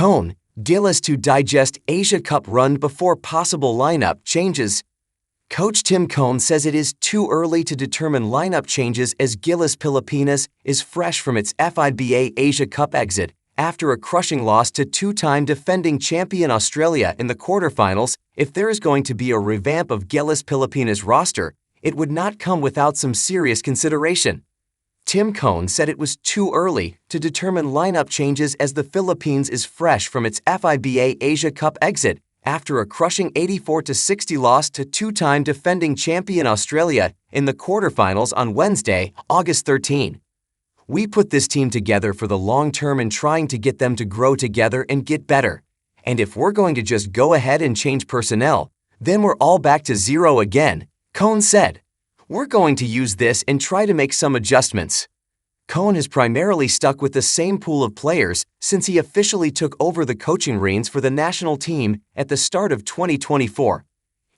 Cone, Gilas to digest Asia Cup run before possible lineup changes. Coach Tim Cone says it is too early to determine lineup changes as Gilas Pilipinas is fresh from its FIBA Asia Cup exit after a crushing loss to two-time defending champion Australia in the quarterfinals. If there is going to be a revamp of Gilas Pilipinas roster, it would not come without some serious consideration. Tim Cone said it was too early to determine lineup changes as the Philippines is fresh from its FIBA Asia Cup exit after a crushing 84-60 loss to two-time defending champion Australia in the quarterfinals on Wednesday, August 13. We put this team together for the long term and trying to get them to grow together and get better. And if we're going to just go ahead and change personnel, then we're all back to zero again, Cone said. We're going to use this and try to make some adjustments. Cone has primarily stuck with the same pool of players since he officially took over the coaching reins for the national team at the start of 2024.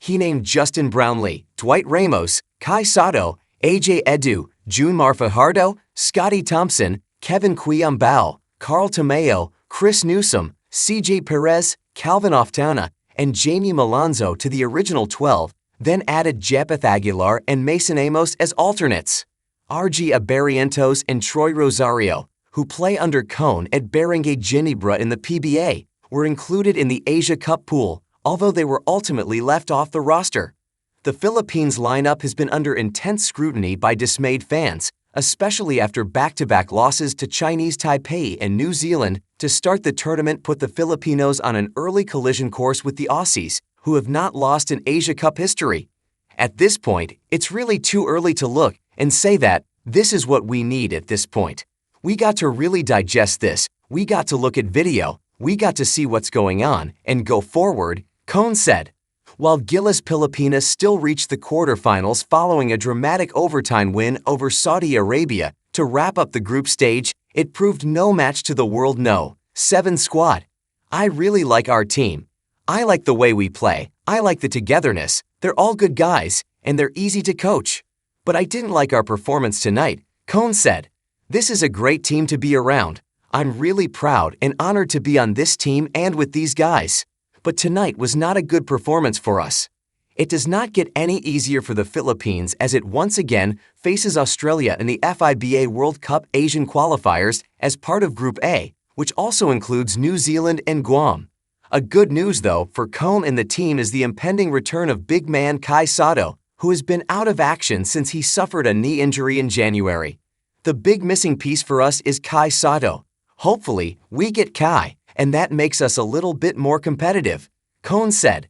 He named Justin Brownlee, Dwight Ramos, Kai Sato, AJ Edu, Junmar Fajardo, Scotty Thompson, Kevin Quiambao, Carl Tomeo, Chris Newsom, CJ Perez, Calvin Oftana, and Jamie Malonzo to the original 12, then added Japeth Aguilar and Mason Amos as alternates. RG Abarientos and Troy Rosario, who play under Cone at Barangay Ginebra in the PBA, were included in the Asia Cup pool, although they were ultimately left off the roster. The Philippines lineup has been under intense scrutiny by dismayed fans, especially after back-to-back losses to Chinese Taipei and New Zealand to start the tournament put the Filipinos on an early collision course with the Aussies, who have not lost in Asia Cup history. At this point, it's really too early to look and say that this is what we need at this point. We got to really digest this, we got to look at video, we got to see what's going on and go forward, Cone said. While Gilas Pilipinas still reached the quarterfinals following a dramatic overtime win over Saudi Arabia to wrap up the group stage, it proved no match to the World No.7 squad. I really like our team. I like the way we play, I like the togetherness, they're all good guys, and they're easy to coach. But I didn't like our performance tonight, Cone said. This is a great team to be around. I'm really proud and honored to be on this team and with these guys. But tonight was not a good performance for us. It does not get any easier for the Philippines as it once again faces Australia in the FIBA World Cup Asian qualifiers as part of Group A, which also includes New Zealand and Guam. A good news, though, for Cone and the team is the impending return of big man Kai Sato, who has been out of action since he suffered a knee injury in January. The big missing piece for us is Kai Sato. Hopefully, we get Kai, and that makes us a little bit more competitive, Cone said.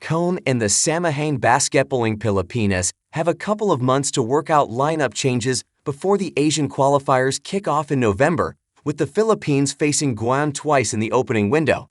Cone and the Samahan Basketballing Pilipinas have a couple of months to work out lineup changes before the Asian qualifiers kick off in November, with the Philippines facing Guam twice in the opening window.